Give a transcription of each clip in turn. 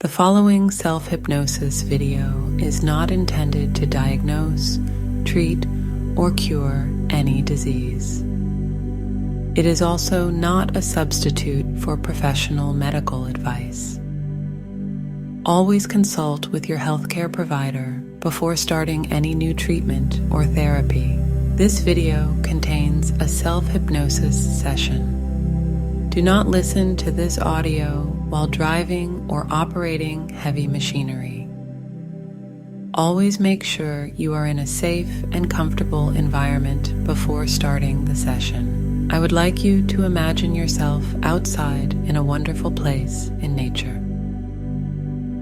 The following self-hypnosis video is not intended to diagnose, treat, or cure any disease. It is also not a substitute for professional medical advice. Always consult with your healthcare provider before starting any new treatment or therapy. This video contains a self-hypnosis session. Do not listen to this audio while driving or operating heavy machinery. Always make sure you are in a safe and comfortable environment before starting the session. I would like you to imagine yourself outside in a wonderful place in nature.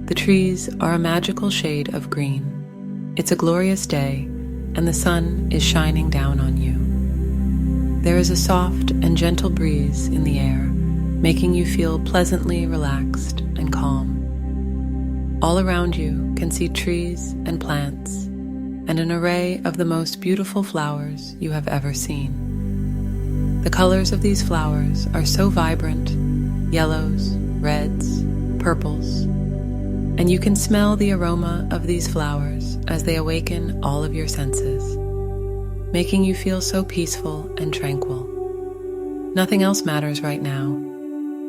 The trees are a magical shade of green. It's a glorious day, and the sun is shining down on you. There is a soft and gentle breeze in the air, making you feel pleasantly relaxed and calm. All around you can see trees and plants, and an array of the most beautiful flowers you have ever seen. The colors of these flowers are so vibrant: yellows, reds, purples, and you can smell the aroma of these flowers as they awaken all of your senses, making you feel so peaceful and tranquil. Nothing else matters right now,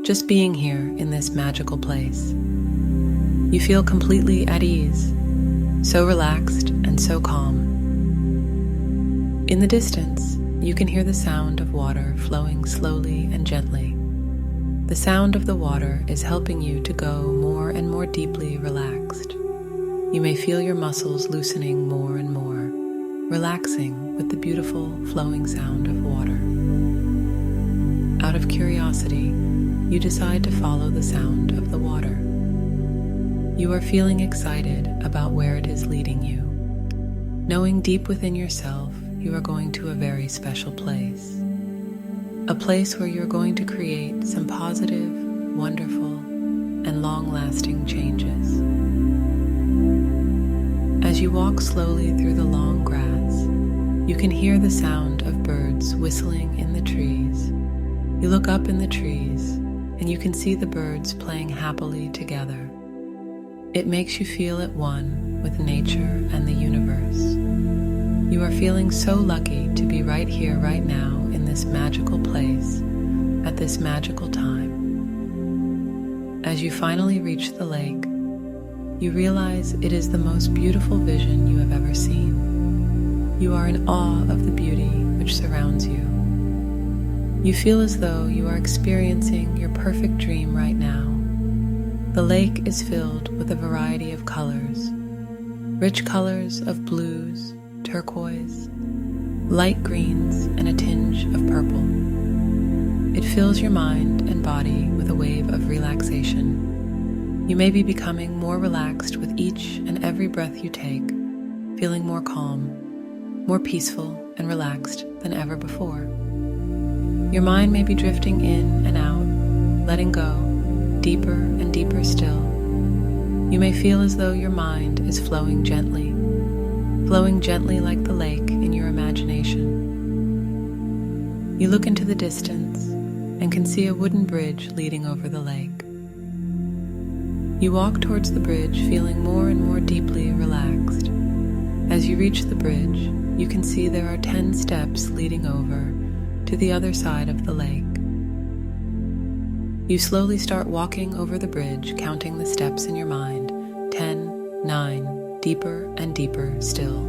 just being here in this magical place. You feel completely at ease, so relaxed and so calm. In the distance, you can hear the sound of water flowing slowly and gently. The sound of the water is helping you to go more and more deeply relaxed. You may feel your muscles loosening more and more, relaxing with the beautiful flowing sound of water. Out of curiosity, you decide to follow the sound of the water. You are feeling excited about where it is leading you, knowing deep within yourself you are going to a very special place. A place where you're going to create some positive, wonderful, and long-lasting changes. As you walk slowly through the long grass, you can hear the sound of birds whistling in the trees. You look up in the trees, and you can see the birds playing happily together. It makes you feel at one with nature and the universe. You are feeling so lucky to be right here, right now, in this magical place, at this magical time. As you finally reach the lake, you realize it is the most beautiful vision you have ever seen. You are in awe of the beauty which surrounds you. You feel as though you are experiencing your perfect dream right now. The lake is filled with a variety of colors, rich colors of blues, turquoise, light greens, and a tinge of purple. It fills your mind and body with a wave of relaxation. You may be becoming more relaxed with each and every breath you take, feeling more calm, more peaceful and relaxed than ever before. Your mind may be drifting in and out, letting go, deeper and deeper still. You may feel as though your mind is flowing gently like the lake in your imagination. You look into the distance and can see a wooden bridge leading over the lake. You walk towards the bridge feeling more and more deeply relaxed. As you reach the bridge, you can see there are 10 steps leading over to the other side of the lake. You slowly start walking over the bridge, counting the steps in your mind. 10, 9, deeper and deeper still.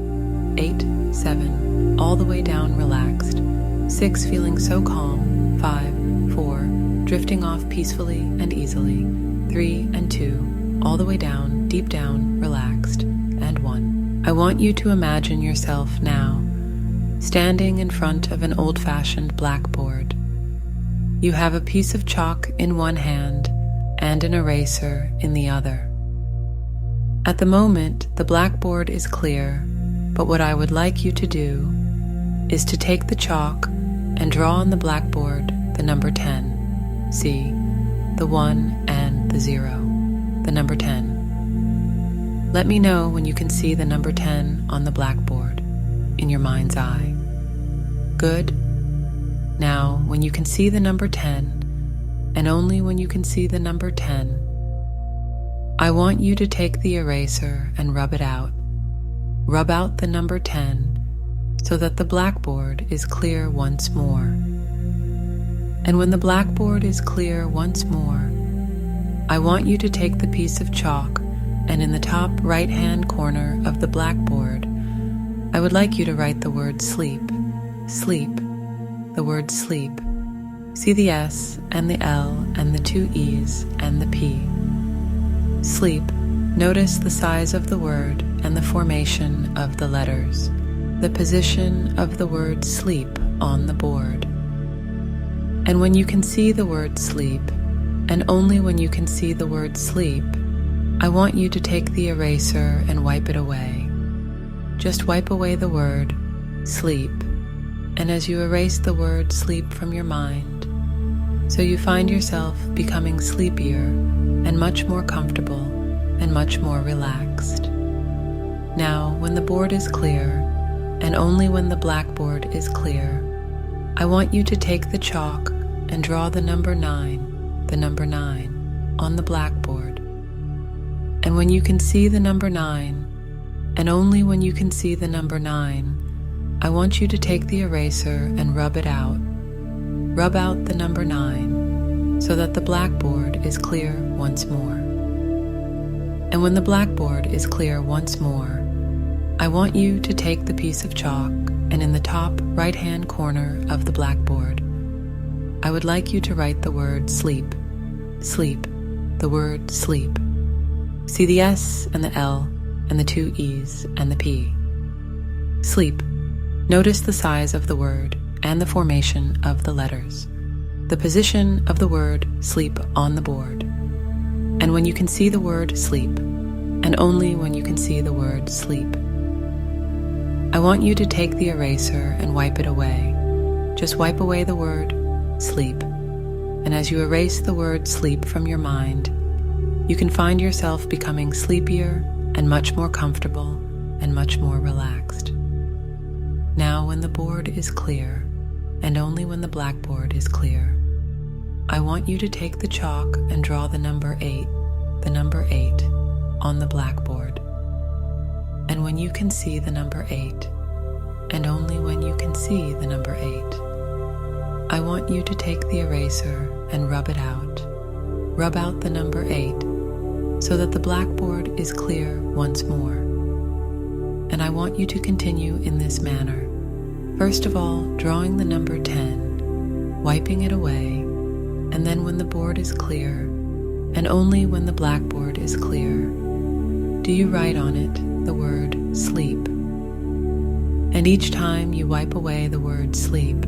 8, 7, all the way down relaxed. 6, feeling so calm. 5, 4, drifting off peacefully and easily. 3 and 2, all the way down, deep down, relaxed. And 1. I want you to imagine yourself now, standing in front of an old-fashioned blackboard. You have a piece of chalk in one hand and an eraser in the other. At the moment, the blackboard is clear, but what I would like you to do is to take the chalk and draw on the blackboard the number 10. See, the 1 and the 0, the number 10. Let me know when you can see the number 10 on the blackboard in your mind's eye. Good. Now, when you can see the number 10, and only when you can see the number 10, I want you to take the eraser and rub it out. Rub out the number 10 so that the blackboard is clear once more. And when the blackboard is clear once more, I want you to take the piece of chalk, and in the top right-hand corner of the blackboard, I would like you to write the word sleep. Sleep. The word sleep. See the S and the L and the 2 E's and the P. Sleep. Notice the size of the word and the formation of the letters, the position of the word sleep on the board. And when you can see the word sleep, and only when you can see the word sleep, I want you to take the eraser and wipe it away. Just wipe away the word sleep. And as you erase the word sleep from your mind, so you find yourself becoming sleepier and much more comfortable and much more relaxed. Now, when the board is clear, and only when the blackboard is clear, I want you to take the chalk and draw the number 9, on the blackboard. And when you can see the number 9, and only when you can see the number 9, I want you to take the eraser and rub it out. Rub out the number 9 so that the blackboard is clear once more. And when the blackboard is clear once more, I want you to take the piece of chalk, and in the top right-hand corner of the blackboard, I would like you to write the word sleep. Sleep. The word sleep. See the S and the L and the 2 E's and the P. Sleep. Notice the size of the word and the formation of the letters, the position of the word sleep on the board. And when you can see the word sleep, and only when you can see the word sleep, I want you to take the eraser and wipe it away. Just wipe away the word sleep. And as you erase the word sleep from your mind, you can find yourself becoming sleepier and much more comfortable and much more relaxed. Now, when the board is clear, and only when the blackboard is clear, I want you to take the chalk and draw the number 8, on the blackboard. And when you can see the number 8, and only when you can see the number 8, I want you to take the eraser and rub it out. Rub out the number 8 so that the blackboard is clear once more. And I want you to continue in this manner. First of all, drawing the number 10, wiping it away, and then when the board is clear, and only when the blackboard is clear, do you write on it the word sleep. And each time you wipe away the word sleep,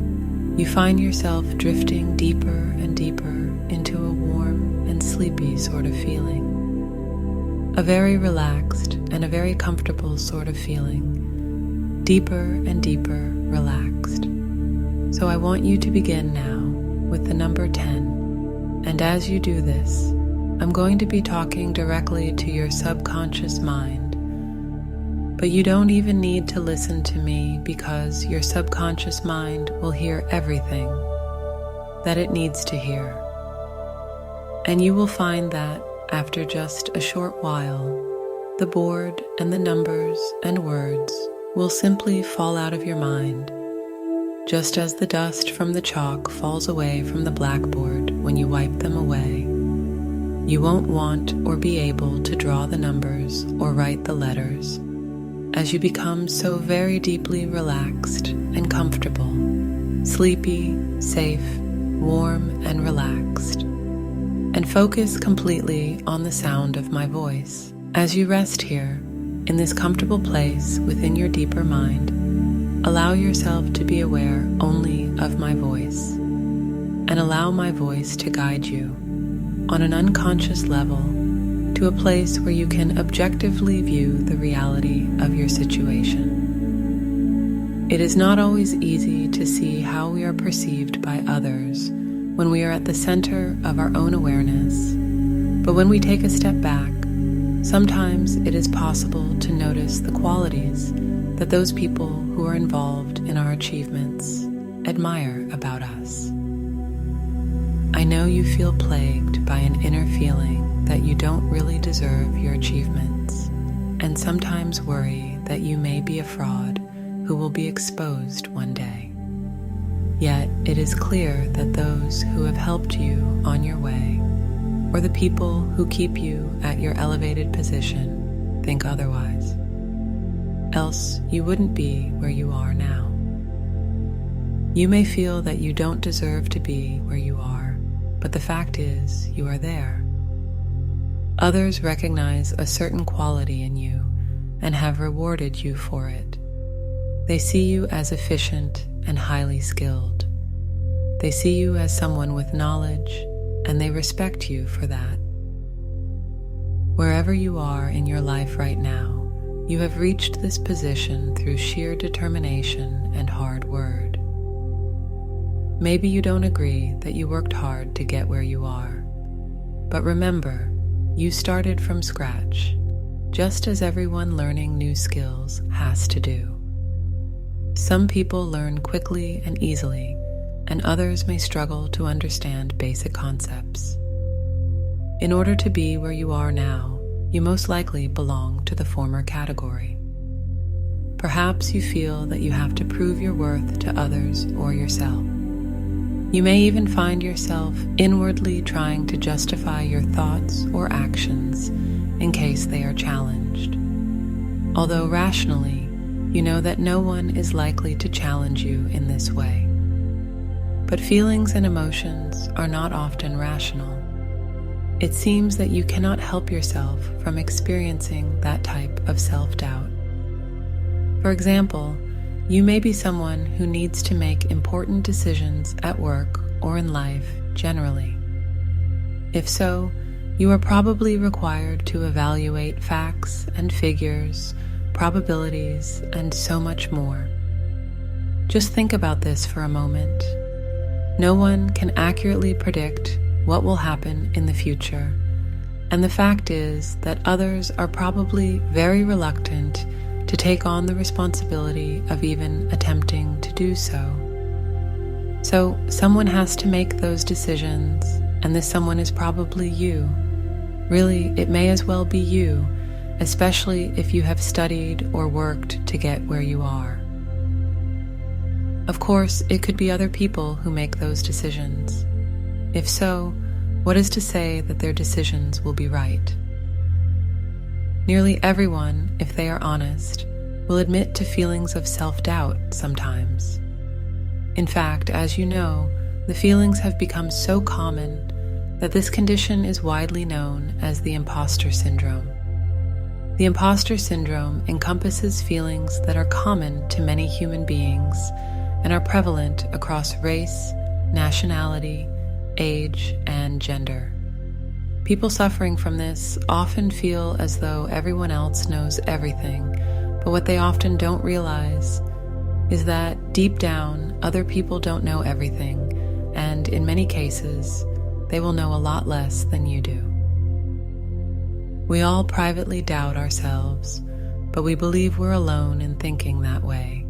you find yourself drifting deeper and deeper into a warm and sleepy sort of feeling. A very relaxed and a very comfortable sort of feeling, deeper and deeper relaxed. So I want you to begin now with the number 10, and as you do this, I'm going to be talking directly to your subconscious mind. But you don't even need to listen to me because your subconscious mind will hear everything that it needs to hear. And you will find that after just a short while, the board and the numbers and words will simply fall out of your mind, just as the dust from the chalk falls away from the blackboard when you wipe them away. You won't want or be able to draw the numbers or write the letters, as you become so very deeply relaxed and comfortable, sleepy, safe, warm, and relaxed, and focus completely on the sound of my voice. As you rest here, in this comfortable place within your deeper mind, allow yourself to be aware only of my voice, and allow my voice to guide you on an unconscious level to a place where you can objectively view the reality of your situation. It is not always easy to see how we are perceived by others when we are at the center of our own awareness, but when we take a step back, sometimes it is possible to notice the qualities that those people who are involved in our achievements admire about us. I know you feel plagued by an inner feeling that you don't really deserve your achievements, and sometimes worry that you may be a fraud who will be exposed one day. Yet it is clear that those who have helped you on your way, or the people who keep you at your elevated position, think otherwise. Else you wouldn't be where you are now. You may feel that you don't deserve to be where you are, but the fact is, you are there. Others recognize a certain quality in you and have rewarded you for it. They see you as efficient and highly skilled. They see you as someone with knowledge, and they respect you for that. Wherever you are in your life right now, you have reached this position through sheer determination and hard work. Maybe you don't agree that you worked hard to get where you are, but remember, you started from scratch, just as everyone learning new skills has to do. Some people learn quickly and easily, and others may struggle to understand basic concepts. In order to be where you are now, you most likely belong to the former category. Perhaps you feel that you have to prove your worth to others or yourself. You may even find yourself inwardly trying to justify your thoughts or actions in case they are challenged. Although rationally, you know that no one is likely to challenge you in this way. But feelings and emotions are not often rational. It seems that you cannot help yourself from experiencing that type of self-doubt. For example, you may be someone who needs to make important decisions at work or in life generally. If so, you are probably required to evaluate facts and figures, probabilities, and so much more. Just think about this for a moment. No one can accurately predict what will happen in the future, and the fact is that others are probably very reluctant to take on the responsibility of even attempting to do so. So someone has to make those decisions, and this someone is probably you. Really, it may as well be you, especially if you have studied or worked to get where you are. Of course, it could be other people who make those decisions. If so, what is to say that their decisions will be right? Nearly everyone, if they are honest, will admit to feelings of self-doubt sometimes. In fact, as you know, the feelings have become so common that this condition is widely known as the imposter syndrome. The imposter syndrome encompasses feelings that are common to many human beings and are prevalent across race, nationality, age, and gender. People suffering from this often feel as though everyone else knows everything, but what they often don't realize is that deep down, other people don't know everything, and in many cases, they will know a lot less than you do. We all privately doubt ourselves, but we believe we're alone in thinking that way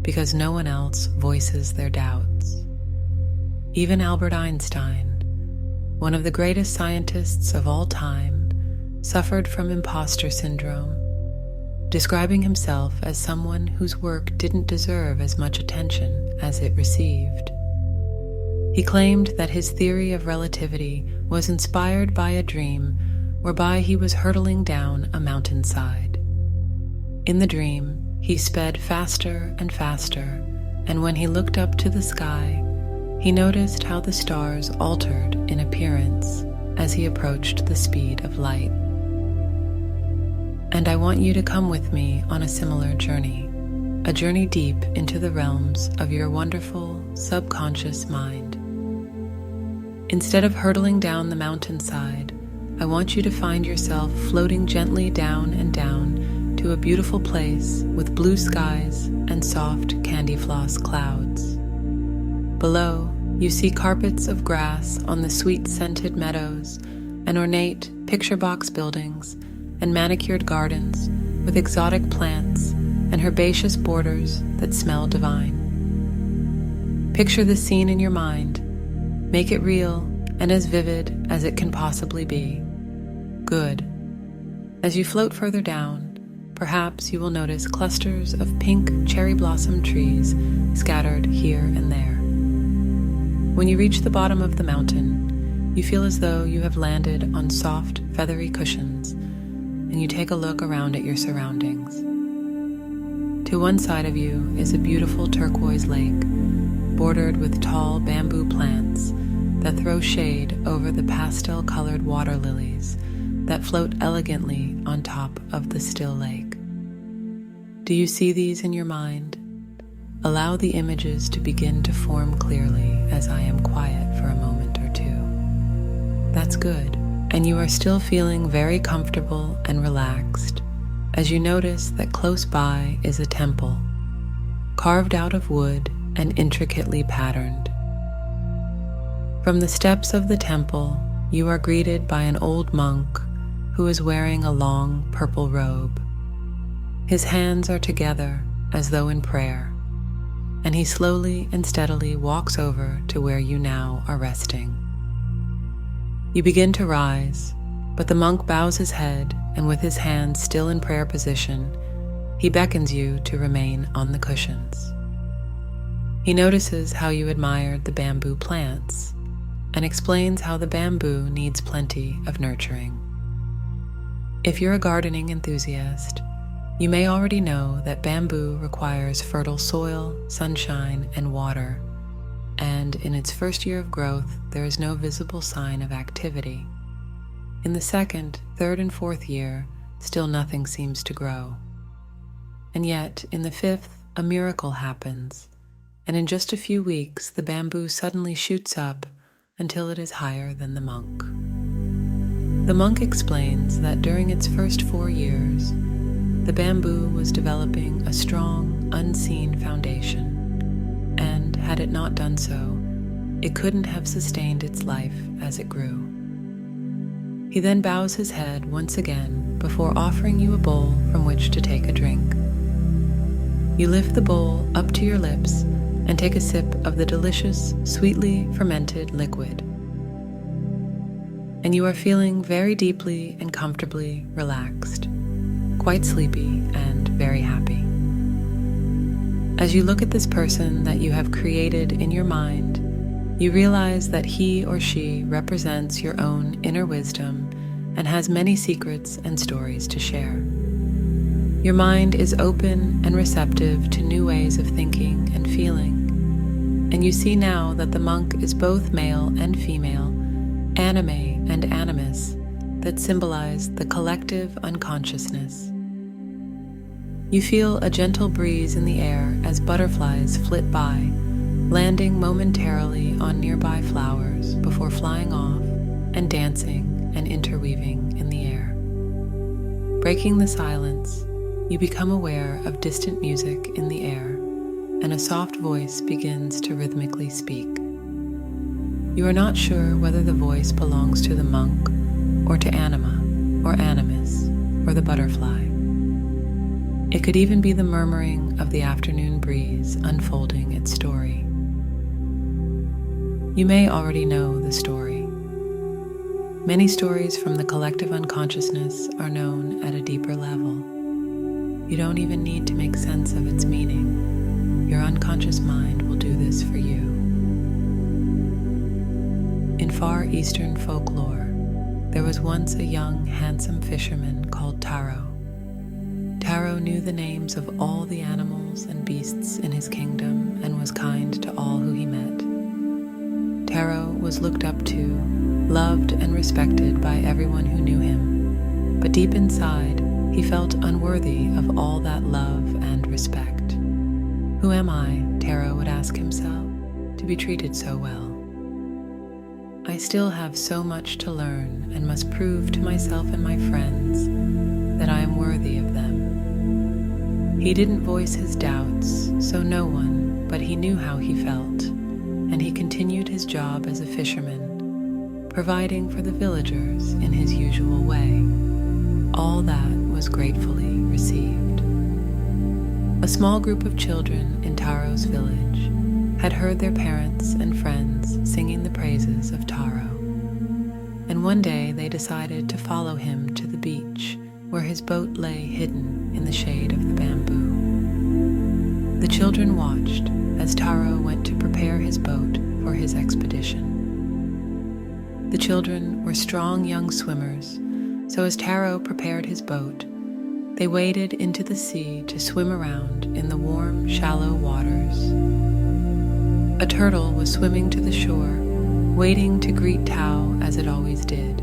because no one else voices their doubts. Even Albert Einstein, one of the greatest scientists of all time, suffered from imposter syndrome, describing himself as someone whose work didn't deserve as much attention as it received. He claimed that his theory of relativity was inspired by a dream whereby he was hurtling down a mountainside. In the dream, he sped faster and faster, and when he looked up to the sky, he noticed how the stars altered in appearance as he approached the speed of light. And I want you to come with me on a similar journey, a journey deep into the realms of your wonderful subconscious mind. Instead of hurtling down the mountainside, I want you to find yourself floating gently down and down to a beautiful place with blue skies and soft candy floss clouds. Below, you see carpets of grass on the sweet-scented meadows and ornate picture box buildings and manicured gardens with exotic plants and herbaceous borders that smell divine. Picture the scene in your mind. Make it real and as vivid as it can possibly be. Good. As you float further down, perhaps you will notice clusters of pink cherry blossom trees scattered here and there. When you reach the bottom of the mountain, you feel as though you have landed on soft, feathery cushions, and you take a look around at your surroundings. To one side of you is a beautiful turquoise lake, bordered with tall bamboo plants that throw shade over the pastel-colored water lilies that float elegantly on top of the still lake. Do you see these in your mind? Allow the images to begin to form clearly as I am quiet for a moment or two. That's good, and you are still feeling very comfortable and relaxed as you notice that close by is a temple, carved out of wood and intricately patterned. From the steps of the temple, you are greeted by an old monk who is wearing a long purple robe. His hands are together as though in prayer, and he slowly and steadily walks over to where you now are resting. You begin to rise, but the monk bows his head, and with his hands still in prayer position, he beckons you to remain on the cushions. He notices how you admired the bamboo plants and explains how the bamboo needs plenty of nurturing. If you're a gardening enthusiast, you may already know that bamboo requires fertile soil, sunshine, and water, and in its first year of growth, there is no visible sign of activity. In the second, third, and fourth year, still nothing seems to grow. And yet, in the fifth, a miracle happens, and in just a few weeks, the bamboo suddenly shoots up until it is higher than the monk. The monk explains that during its first 4 years, the bamboo was developing a strong, unseen foundation, and had it not done so, it couldn't have sustained its life as it grew. He then bows his head once again before offering you a bowl from which to take a drink. You lift the bowl up to your lips and take a sip of the delicious, sweetly fermented liquid. And you are feeling very deeply and comfortably relaxed, quite sleepy and very happy. As you look at this person that you have created in your mind, you realize that he or she represents your own inner wisdom and has many secrets and stories to share. Your mind is open and receptive to new ways of thinking and feeling, and you see now that the monk is both male and female, anime and animus, that symbolize the collective unconsciousness. You feel a gentle breeze in the air as butterflies flit by, landing momentarily on nearby flowers before flying off and dancing and interweaving in the air. Breaking the silence, you become aware of distant music in the air, and a soft voice begins to rhythmically speak. You are not sure whether the voice belongs to the monk, or to anima, or animus, or the butterfly. It could even be the murmuring of the afternoon breeze unfolding its story. You may already know the story. Many stories from the collective unconsciousness are known at a deeper level. You don't even need to make sense of its meaning. Your unconscious mind will do this for you. In Far Eastern folklore, there was once a young, handsome fisherman called Taro. Taro knew the names of all the animals and beasts in his kingdom and was kind to all who he met. Taro was looked up to, loved and respected by everyone who knew him, but deep inside, he felt unworthy of all that love and respect. Who am I, Taro would ask himself, to be treated so well? I still have so much to learn and must prove to myself and my friends that I am worthy of them. He didn't voice his doubts, so no one, but he knew how he felt, and he continued his job as a fisherman, providing for the villagers in his usual way. All that was gratefully received. A small group of children in Taro's village had heard their parents and friends singing the praises of Taro. And and one day they decided to follow him to the beach where his boat lay hidden in the shade of the bamboo. The children watched as Taro went to prepare his boat for his expedition. The children were strong young swimmers, so as Taro prepared his boat, they waded into the sea to swim around in the warm, shallow waters. A turtle was swimming to the shore, waiting to greet Tao as it always did.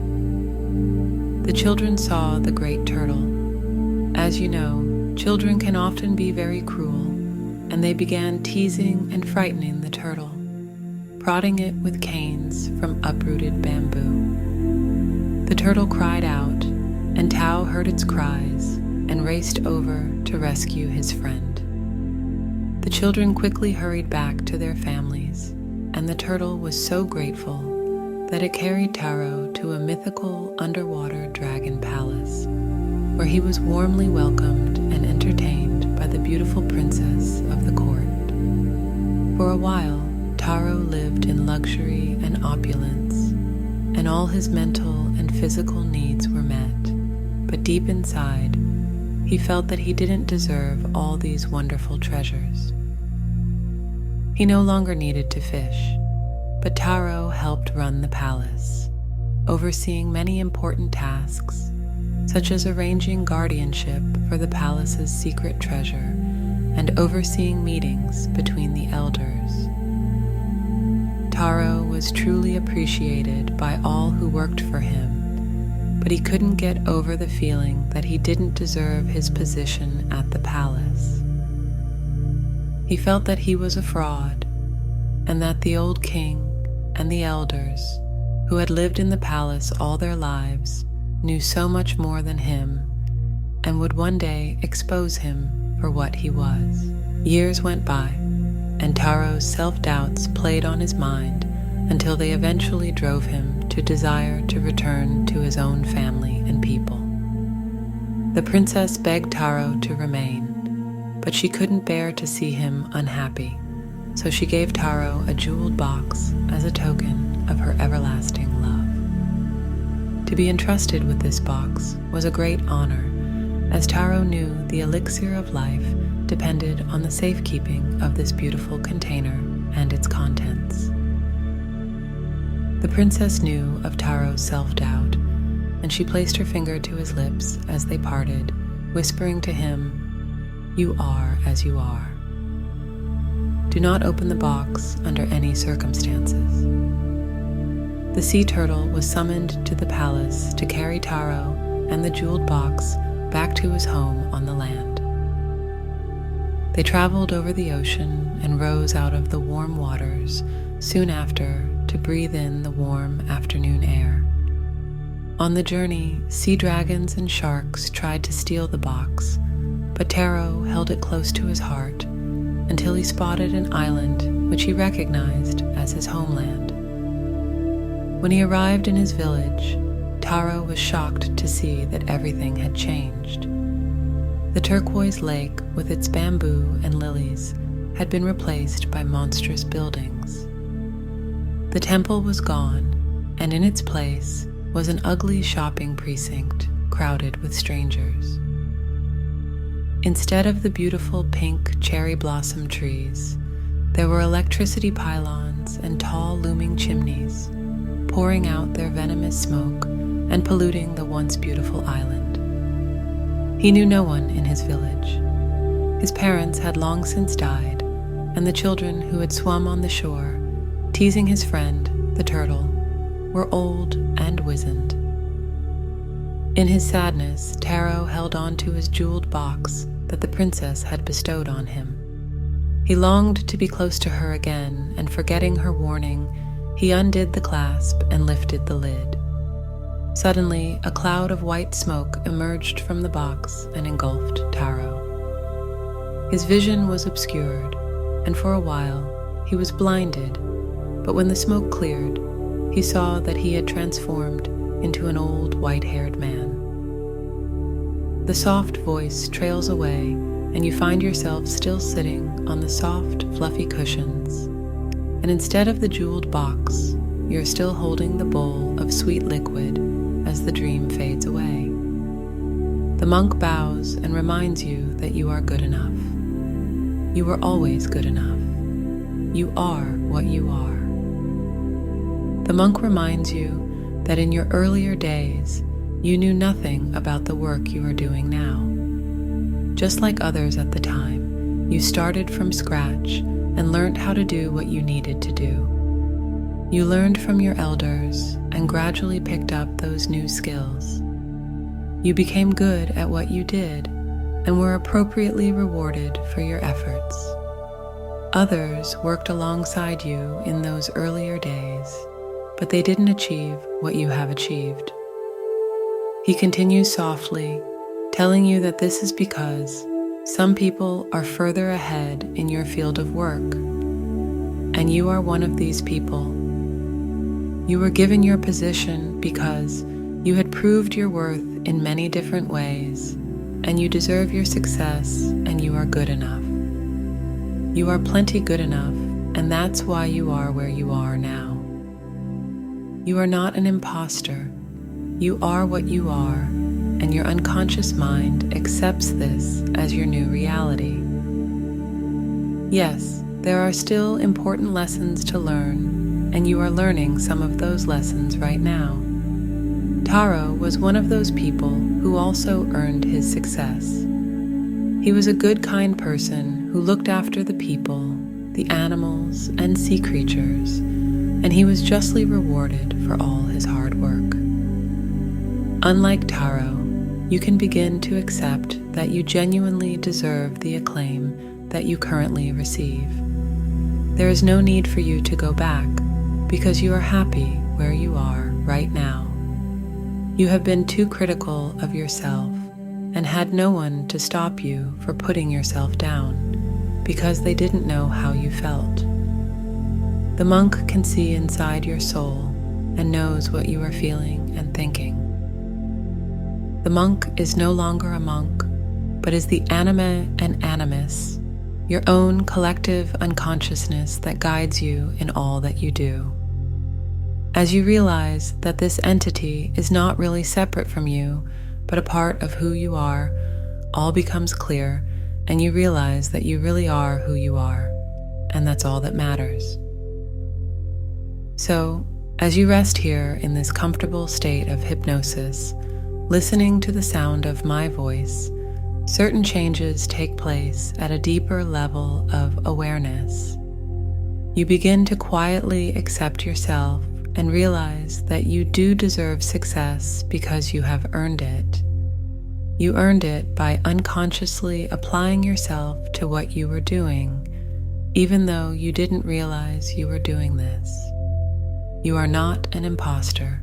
The children saw the great turtle. As you know, children can often be very cruel, and they began teasing and frightening the turtle, prodding it with canes from uprooted bamboo. The turtle cried out, and Tao heard its cries and raced over to rescue his friend. The children quickly hurried back to their families, and the turtle was so grateful that it carried Taro to a mythical underwater dragon palace, where he was warmly welcomed and entertained by the beautiful princess of the court. For a while, Taro lived in luxury and opulence, and all his mental and physical needs were met, but deep inside, he felt that he didn't deserve all these wonderful treasures. He no longer needed to fish, but Taro helped run the palace, overseeing many important tasks, such as arranging guardianship for the palace's secret treasure and overseeing meetings between the elders. Taro was truly appreciated by all who worked for him, but he couldn't get over the feeling that he didn't deserve his position at the palace. He felt that he was a fraud, and that the old king and the elders, who had lived in the palace all their lives, knew so much more than him, and would one day expose him for what he was. Years went by, and Taro's self-doubts played on his mind until they eventually drove him to desire to return to his own family and people. The princess begged Taro to remain, but she couldn't bear to see him unhappy, so she gave Taro a jeweled box as a token of her everlasting love. To be entrusted with this box was a great honor, as Taro knew the elixir of life depended on the safekeeping of this beautiful container and its contents. The princess knew of Taro's self-doubt, and she placed her finger to his lips as they parted, whispering to him, "You are as you are. Do not open the box under any circumstances." The sea turtle was summoned to the palace to carry Taro and the jeweled box back to his home on the land. They traveled over the ocean and rose out of the warm waters soon after to breathe in the warm afternoon air. On the journey, sea dragons and sharks tried to steal the box, but Taro held it close to his heart until he spotted an island which he recognized as his homeland. When he arrived in his village, Taro was shocked to see that everything had changed. The turquoise lake with its bamboo and lilies had been replaced by monstrous buildings. The temple was gone, and in its place was an ugly shopping precinct crowded with strangers. Instead of the beautiful pink cherry blossom trees, there were electricity pylons and tall looming chimneys, pouring out their venomous smoke and polluting the once beautiful island. He knew no one in his village. His parents had long since died, and the children who had swum on the shore, teasing his friend, the turtle, were old and wizened. In his sadness, Taro held on to his jeweled box that the princess had bestowed on him. He longed to be close to her again, and forgetting her warning, he undid the clasp and lifted the lid. Suddenly, a cloud of white smoke emerged from the box and engulfed Taro. His vision was obscured, and for a while he was blinded, but when the smoke cleared, he saw that he had transformed into an old white-haired man. The soft voice trails away, and you find yourself still sitting on the soft, fluffy cushions, and instead of the jeweled box, you're still holding the bowl of sweet liquid as the dream fades away. The monk bows and reminds you that you are good enough. You were always good enough. You are what you are. The monk reminds you that in your earlier days, you knew nothing about the work you are doing now. Just like others at the time, you started from scratch and learned how to do what you needed to do. You learned from your elders and gradually picked up those new skills. You became good at what you did and were appropriately rewarded for your efforts. Others worked alongside you in those earlier days, but they didn't achieve what you have achieved. He continues softly, telling you that this is because some people are further ahead in your field of work, and you are one of these people. You were given your position because you had proved your worth in many different ways, and you deserve your success, and you are good enough. You are plenty good enough, and that's why you are where you are now. You are not an imposter. You are what you are, and your unconscious mind accepts this as your new reality. Yes, there are still important lessons to learn, and you are learning some of those lessons right now. Taro was one of those people who also earned his success. He was a good, kind person who looked after the people, the animals, and sea creatures, and he was justly rewarded for all his hard work. Unlike Taro, you can begin to accept that you genuinely deserve the acclaim that you currently receive. There is no need for you to go back because you are happy where you are right now. You have been too critical of yourself and had no one to stop you for putting yourself down because they didn't know how you felt. The monk can see inside your soul and knows what you are feeling and thinking. The monk is no longer a monk, but is the anima and animus, your own collective unconsciousness that guides you in all that you do. As you realize that this entity is not really separate from you, but a part of who you are, all becomes clear, and you realize that you really are who you are, and that's all that matters. So, as you rest here in this comfortable state of hypnosis, listening to the sound of my voice, certain changes take place at a deeper level of awareness. You begin to quietly accept yourself and realize that you do deserve success because you have earned it. You earned it by unconsciously applying yourself to what you were doing, even though you didn't realize you were doing this. You are not an imposter.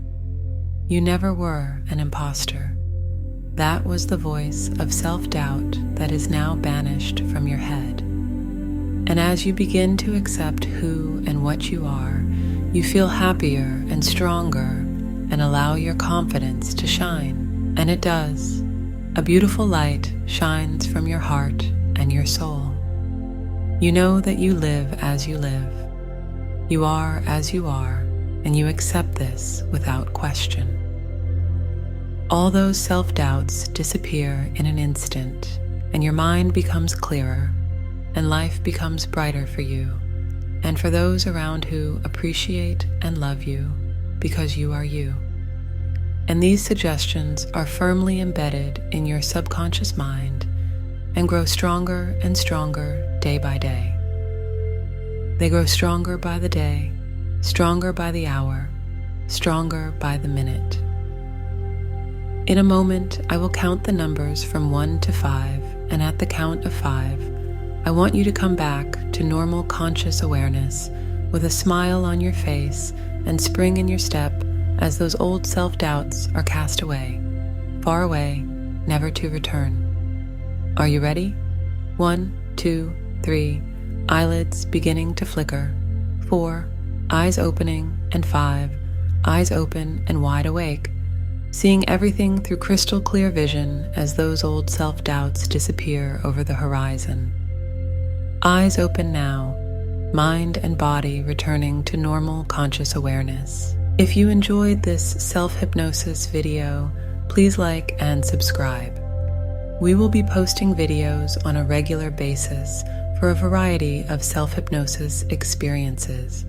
You never were an imposter. That was the voice of self-doubt that is now banished from your head. And as you begin to accept who and what you are, you feel happier and stronger and allow your confidence to shine. And it does. A beautiful light shines from your heart and your soul. You know that you live as you live. You are as you are, and you accept this without question. All those self-doubts disappear in an instant, and your mind becomes clearer, and life becomes brighter for you, and for those around who appreciate and love you because you are you. And these suggestions are firmly embedded in your subconscious mind and grow stronger and stronger day by day. They grow stronger by the day, stronger by the hour, stronger by the minute. In a moment, I will count the numbers from 1 to 5, and at the count of 5, I want you to come back to normal conscious awareness with a smile on your face and spring in your step as those old self-doubts are cast away, far away, never to return. Are you ready? 1, 2, 3, eyelids beginning to flicker. 4, eyes opening, and 5, eyes open and wide awake, seeing everything through crystal clear vision as those old self-doubts disappear over the horizon. Eyes open now, mind and body returning to normal conscious awareness. If you enjoyed this self-hypnosis video, please like and subscribe. We will be posting videos on a regular basis for a variety of self-hypnosis experiences.